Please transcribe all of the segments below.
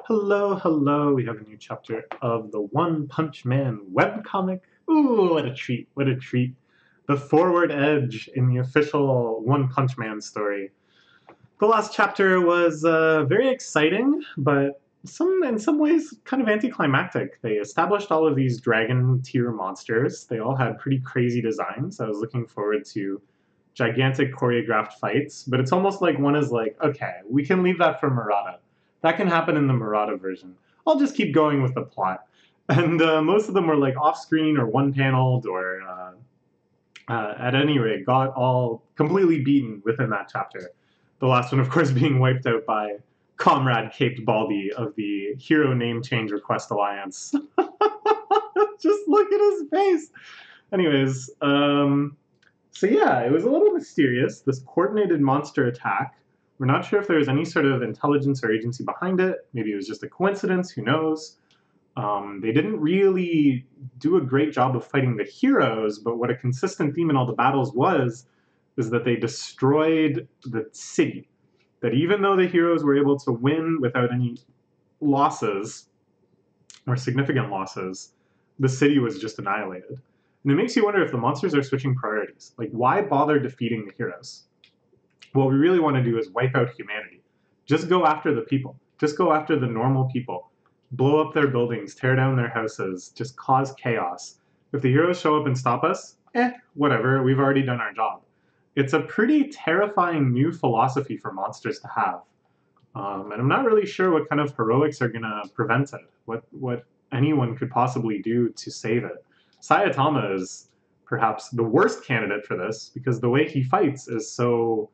Hello, hello. We have a new chapter of the One Punch Man webcomic. Ooh, what a treat, what a treat. The forward edge in the official One Punch Man story. The last chapter was very exciting, but in some ways kind of anticlimactic. They established all of these dragon tier monsters. They all had pretty crazy designs. I was looking forward to gigantic choreographed fights, but it's almost like one is like, okay, we can leave that for Murata. That can happen in the Murata version. I'll just keep going with the plot. And most of them were like off-screen or one-paneled or at any rate, got all completely beaten within that chapter. The last one, of course, being wiped out by Comrade Caped Baldy of the Hero Name Change Request Alliance. Just look at his face. Anyways, so yeah, it was a little mysterious, this coordinated monster attack. We're not sure if there was any sort of intelligence or agency behind it. Maybe it was just a coincidence, who knows? They didn't really do a great job of fighting the heroes, but what a consistent theme in all the battles was that they destroyed the city. That even though the heroes were able to win without any losses, or significant losses, the city was just annihilated. And it makes you wonder if the monsters are switching priorities. Like, why bother defeating the heroes? What we really want to do is wipe out humanity. Just go after the people. Just go after the normal people. Blow up their buildings, tear down their houses, just cause chaos. If the heroes show up and stop us, whatever, we've already done our job. It's a pretty terrifying new philosophy for monsters to have. And I'm not really sure what kind of heroics are going to prevent it, what anyone could possibly do to save it. Saitama is perhaps the worst candidate for this, because the way he fights is so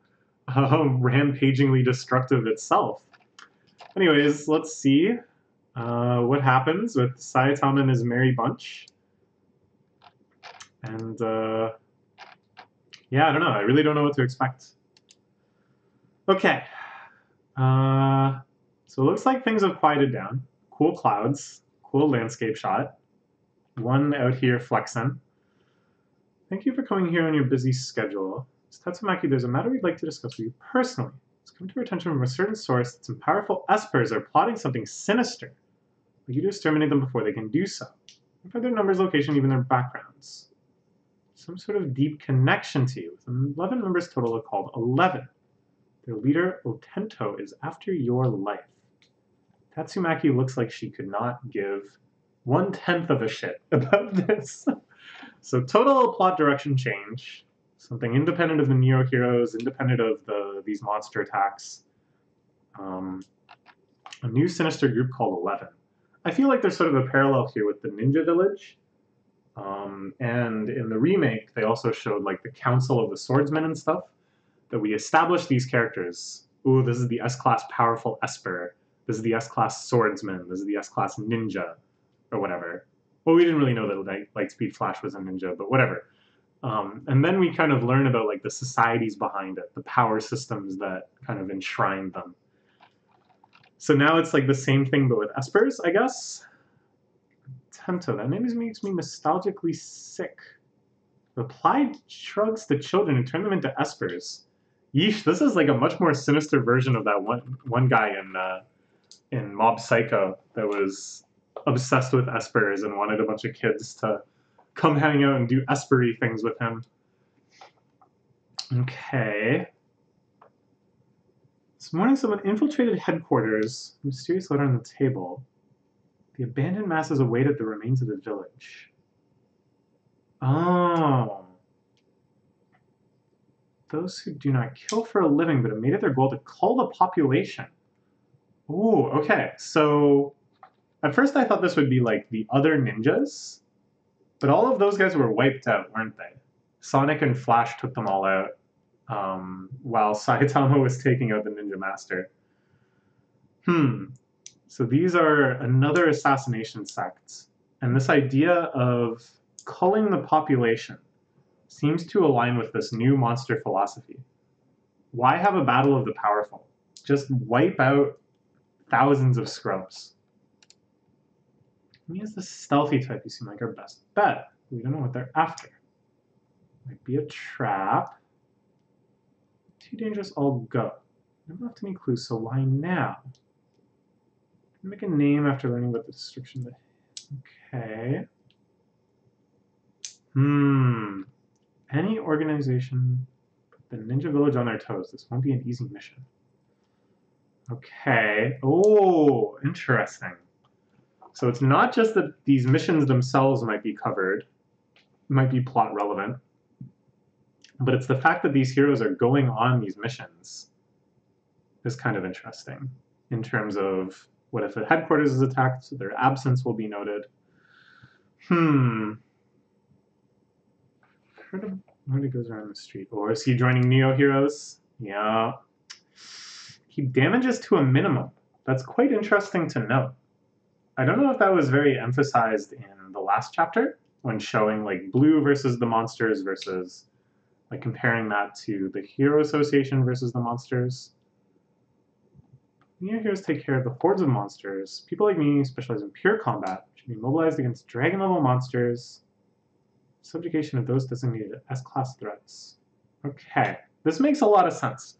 rampagingly destructive itself. Anyways, let's see what happens with Saitama and his merry bunch. And yeah, I don't know. I really don't know what to expect. Okay. So it looks like things have quieted down. Cool clouds, cool landscape shot. One out here flexing. Thank you for coming here on your busy schedule. Tatsumaki, there's a matter we'd like to discuss with you personally. It's come to our attention from a certain source that some powerful espers are plotting something sinister. We'd like you to exterminate them before they can do so. Find their numbers, location, even their backgrounds. Some sort of deep connection to you, with 11 members total called 11. Their leader, Otento, is after your life. Tatsumaki looks like she could not give 1/10 of a shit about this. So total plot direction change. Something independent of the Neo heroes, independent of these monster attacks. A new sinister group called 11. I feel like there's sort of a parallel here with the Ninja Village. And in the remake, they also showed like the Council of the Swordsmen and stuff. That we established these characters. Ooh, this is the S-Class Powerful Esper. This is the S-Class Swordsman. This is the S-Class Ninja. Or whatever. Well, we didn't really know that Lightspeed Flash was a ninja, but whatever. And then we kind of learn about like the societies behind it, the power systems that kind of enshrined them. So now it's like the same thing, but with espers, I guess. Tento, that name makes me nostalgically sick. Reply shrugs the children and turn them into espers. Yeesh, this is like a much more sinister version of that one guy in Mob Psycho that was obsessed with espers and wanted a bunch of kids to come hang out and do espery things with him. Okay. This morning, someone infiltrated headquarters. Mysterious letter on the table. The abandoned masses awaited the remains of the village. Oh. Those who do not kill for a living, but have made it their goal to cull the population. Ooh, okay. So at first I thought this would be like the other ninjas, but all of those guys were wiped out, weren't they? Sonic and Flash took them all out, while Saitama was taking out the Ninja Master. So these are another assassination sect, and this idea of culling the population seems to align with this new monster philosophy. Why have a battle of the powerful? Just wipe out thousands of scrubs. Me as the stealthy type, you seem like our best bet. We don't know what they're after. Might be a trap. Too dangerous, I'll go. Never left any clues, so why now? Make a name after learning about the description. Okay. Any organization put the Ninja Village on their toes. This won't be an easy mission. Okay. Oh, interesting. So it's not just that these missions themselves might be covered, might be plot relevant, but it's the fact that these heroes are going on these missions is kind of interesting in terms of what if the headquarters is attacked, so their absence will be noted. Heard of when he goes around the street. Or is he joining Neo Heroes? Yeah. Keep damages to a minimum. That's quite interesting to note. I don't know if that was very emphasized in the last chapter when showing like blue versus the monsters versus like comparing that to the Hero Association versus the monsters. Neo Heroes take care of the hordes of monsters. People like me specialize in pure combat, should be mobilized against dragon level monsters. Subjugation of those designated S-class threats. Okay, this makes a lot of sense.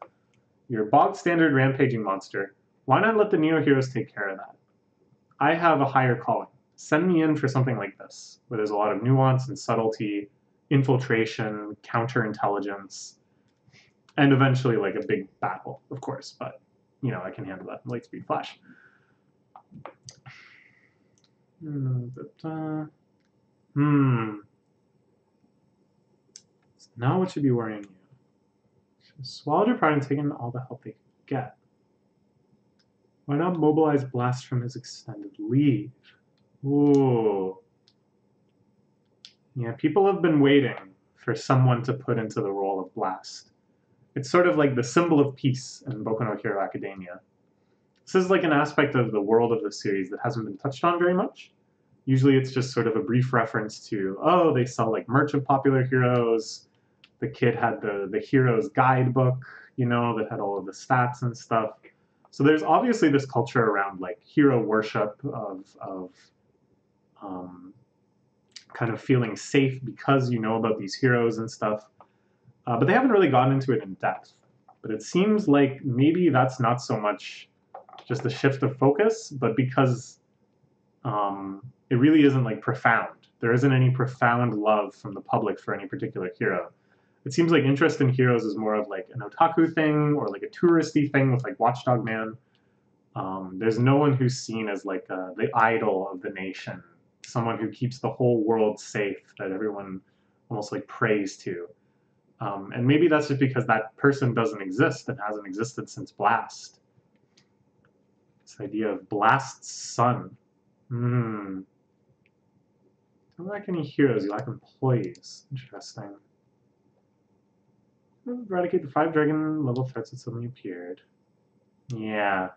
You're a bog standard rampaging monster. Why not let the Neo Heroes take care of that? I have a higher calling. Send me in for something like this, where there's a lot of nuance and subtlety, infiltration, counterintelligence, and eventually like a big battle, of course, but you know, I can handle that in Lightspeed Flash. Now what should be worrying you? Swallowed your pride and taken all the help they could get. Why not mobilize Blast from his extended leave? Ooh. Yeah, people have been waiting for someone to put into the role of Blast. It's sort of like the symbol of peace in Boku no Hero Academia. This is like an aspect of the world of the series that hasn't been touched on very much. Usually it's just sort of a brief reference to, oh, they sell like merch of popular heroes. The kid had the hero's guidebook, you know, that had all of the stats and stuff. So there's obviously this culture around like hero worship of kind of feeling safe because you know about these heroes and stuff. But they haven't really gotten into it in depth. But it seems like maybe that's not so much just a shift of focus, but because it really isn't like profound. There isn't any profound love from the public for any particular hero. It seems like interest in heroes is more of like an otaku thing or like a touristy thing with like Watchdog Man. There's no one who's seen as like the idol of the nation, someone who keeps the whole world safe, that everyone almost like prays to. And maybe that's just because that person doesn't exist and hasn't existed since Blast. This idea of Blast's son. Don't lack any heroes, you lack employees. Interesting. Eradicate the 5 dragon level threats that suddenly appeared. Yeah.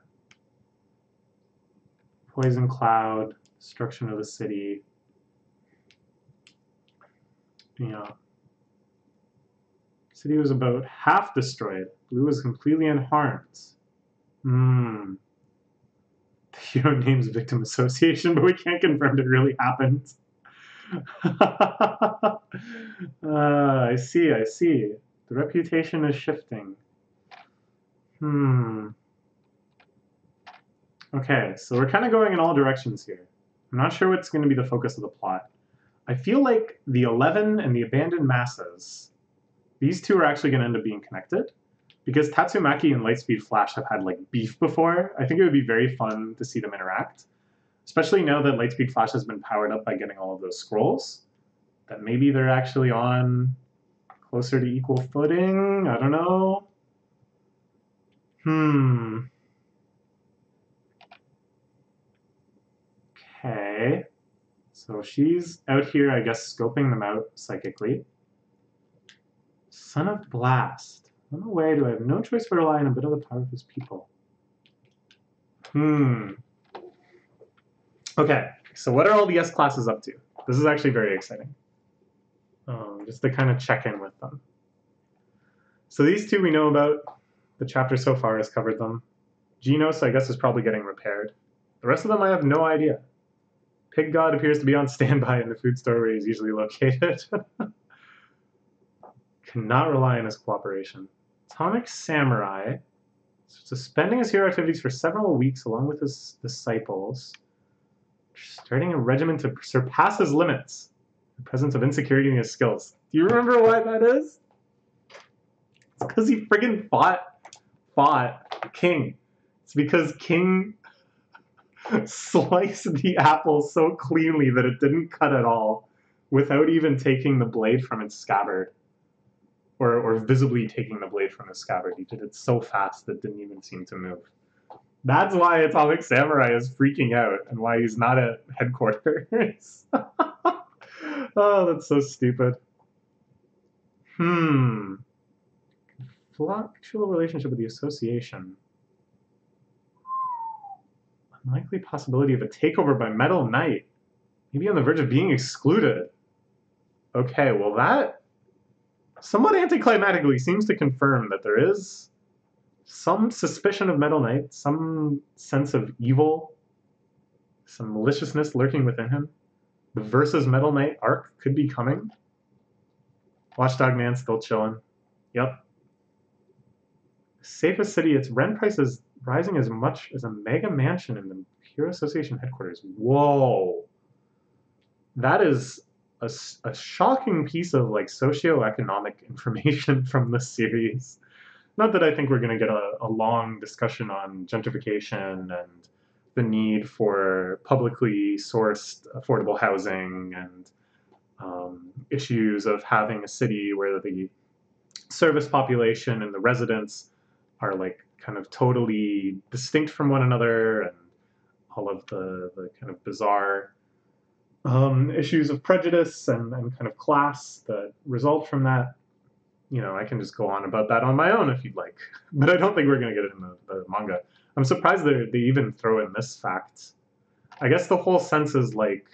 Poison cloud, destruction of the city. Yeah. City was about half destroyed. Blue was completely unharmed. The hero names Victim Association, but we can't confirm it really happened. I see, I see. The reputation is shifting. Okay, so we're kind of going in all directions here. I'm not sure what's going to be the focus of the plot. I feel like the 11 and the Abandoned Masses, these two are actually going to end up being connected. Because Tatsumaki and Lightspeed Flash have had like beef before, I think it would be very fun to see them interact. Especially now that Lightspeed Flash has been powered up by getting all of those scrolls. That maybe they're actually on closer to equal footing. I don't know. Okay. So she's out here, I guess, scoping them out psychically. Son of Blast. On the way, do I have no choice but to rely on a bit of the power of his people? Okay, so what are all the S classes up to? This is actually very exciting. Just to kind of check in with them. So these two we know about. The chapter so far has covered them. Genos, I guess, is probably getting repaired. The rest of them I have no idea. Pig God appears to be on standby in the food store where he's usually located. Cannot rely on his cooperation. Atomic Samurai Suspending his hero activities for several weeks along with his disciples. Starting a regimen to surpass his limits. The presence of insecurity in his skills. Do you remember why that is? It's because he friggin' fought King. It's because King sliced the apple so cleanly that it didn't cut at all without even taking the blade from its scabbard. Or visibly taking the blade from the scabbard. He did it so fast that it didn't even seem to move. That's why Atomic Samurai is freaking out and why he's not at headquarters. Oh, that's so stupid. Fluctual relationship with the association. Unlikely possibility of a takeover by Metal Knight. Maybe on the verge of being excluded. Okay, well that somewhat anticlimactically seems to confirm that there is some suspicion of Metal Knight, some sense of evil, some maliciousness lurking within him. The Versus Metal Knight arc could be coming. Watchdog Man still chilling. Yep. Safest city, its rent price is rising as much as a mega mansion in the Hero Association headquarters. Whoa. That is a shocking piece of like socioeconomic information from the series. Not that I think we're going to get a long discussion on gentrification and the need for publicly sourced affordable housing and issues of having a city where the service population and the residents are like kind of totally distinct from one another, and all of the kind of bizarre issues of prejudice and kind of class that result from that. You know, I can just go on about that on my own if you'd like, but I don't think we're going to get it in the manga. I'm surprised they even throw in this fact. I guess the whole sense is like,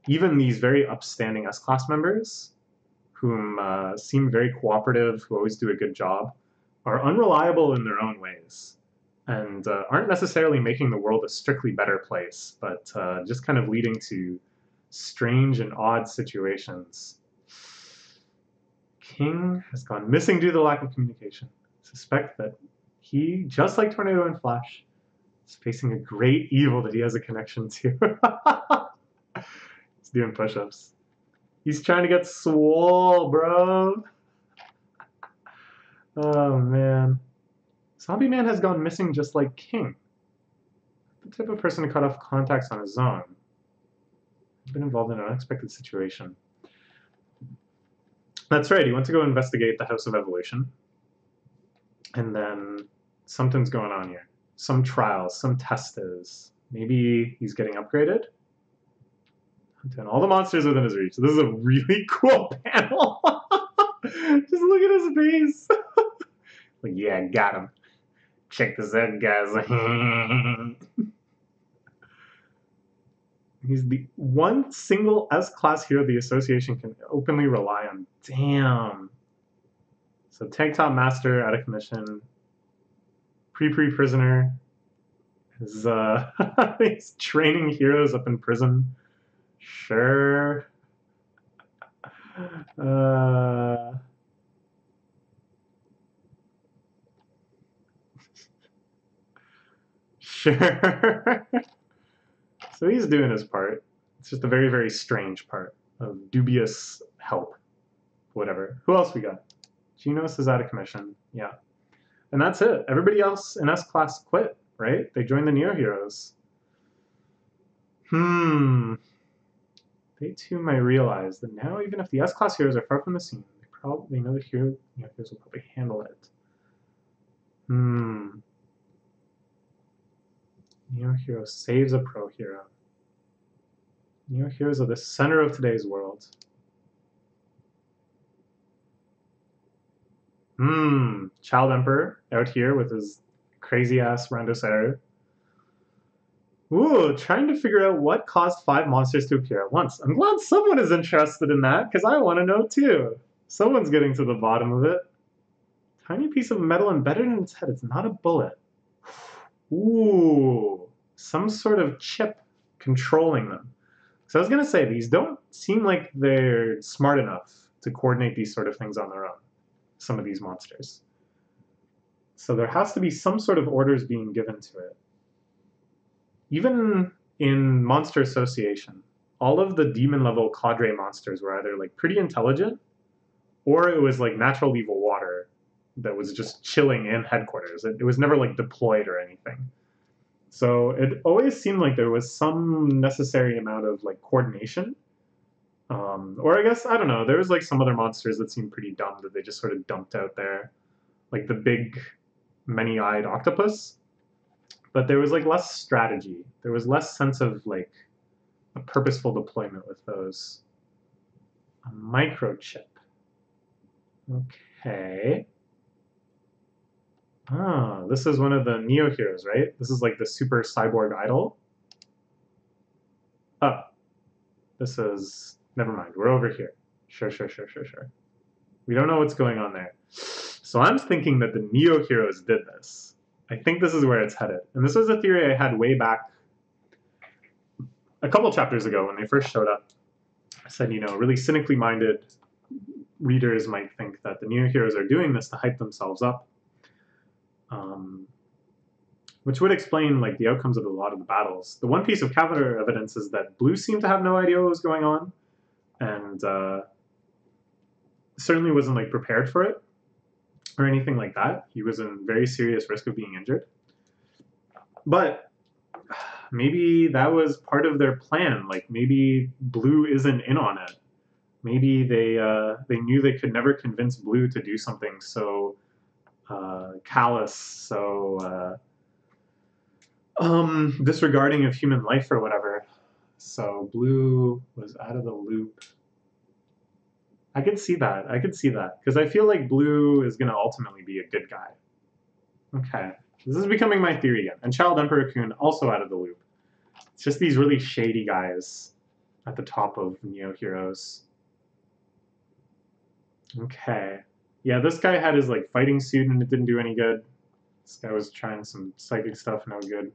even these very upstanding S-Class members, whom seem very cooperative, who always do a good job, are unreliable in their own ways, and aren't necessarily making the world a strictly better place, but just kind of leading to strange and odd situations. King has gone missing due to the lack of communication. Suspect that he, just like Tornado and Flash, is facing a great evil that he has a connection to. He's doing push-ups. He's trying to get swole, bro. Oh, man. Zombie Man has gone missing just like King. The type of person to cut off contacts on his own. He's been involved in an unexpected situation. That's right, he went to go investigate the House of Evolution. And then something's going on here. Some trials, some tests. Maybe he's getting upgraded? And all the monsters within his reach. This is a really cool panel. Just look at his face. Like, yeah, got him. Check this out, guys. He's the one single S-Class hero the Association can openly rely on. Damn. So Tank Top Master out of commission. Pre-prisoner. He's training heroes up in prison. Sure. Sure. So he's doing his part. It's just a very, very strange part of dubious help. Whatever. Who else we got? Genos is out of commission. Yeah. And that's it. Everybody else in S-Class quit, right? They joined the Neo Heroes. They too might realize that now, even if the S-Class heroes are far from the scene, they know the heroes will probably handle it. Neo Hero saves a pro hero. Neo Heroes are the center of today's world. Child Emperor out here with his crazy-ass Randosaur. Ooh, trying to figure out what caused 5 monsters to appear at once. I'm glad someone is interested in that, because I want to know too. Someone's getting to the bottom of it. Tiny piece of metal embedded in its head. It's not a bullet. Ooh, some sort of chip controlling them. So I was going to say, these don't seem like they're smart enough to coordinate these sort of things on their own, some of these monsters. So there has to be some sort of orders being given to it. Even in Monster Association, all of the demon level cadre monsters were either like pretty intelligent, or it was like natural evil water that was just chilling in headquarters. It was never like deployed or anything. So it always seemed like there was some necessary amount of like coordination. Or I guess, I don't know, there was like some other monsters that seemed pretty dumb that they just sort of dumped out there. Like the big many-eyed octopus. But there was like less strategy. There was less sense of like a purposeful deployment with those. A microchip. Okay. Ah, this is one of the Neo heroes, right? This is like the super cyborg idol. Oh, this is... Never mind, we're over here. Sure. We don't know what's going on there. So I'm thinking that the Neo heroes did this. I think this is where it's headed. And this was a theory I had way back a couple chapters ago when they first showed up. I said, you know, really cynically minded readers might think that the Neo heroes are doing this to hype themselves up. Which would explain like the outcomes of a lot of the battles. The one piece of counter evidence is that Blue seemed to have no idea what was going on, and certainly wasn't like prepared for it or anything like that. He was in very serious risk of being injured. But maybe that was part of their plan. Like maybe Blue isn't in on it. Maybe they knew they could never convince Blue to do something so callous, so disregarding of human life or whatever. So Blue was out of the loop. I could see that. Because I feel like Blue is going to ultimately be a good guy. Okay. This is becoming my theory again. And Child Emperor Kun also out of the loop. It's just these really shady guys at the top of Neo Heroes. Okay. Yeah, this guy had his like fighting suit and it didn't do any good. This guy was trying some psychic stuff, no good.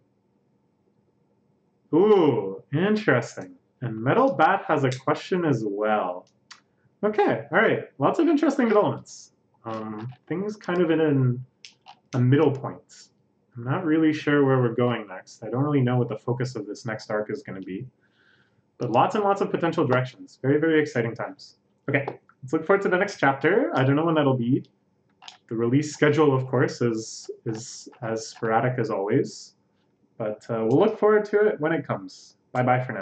Ooh, interesting. And Metal Bat has a question as well. Okay, all right. Lots of interesting developments. Things kind of in a middle point. I'm not really sure where we're going next. I don't really know what the focus of this next arc is going to be. But lots and lots of potential directions. Very, very exciting times. Okay, let's look forward to the next chapter. I don't know when that'll be. The release schedule, of course, is as sporadic as always. But we'll look forward to it when it comes. Bye-bye for now.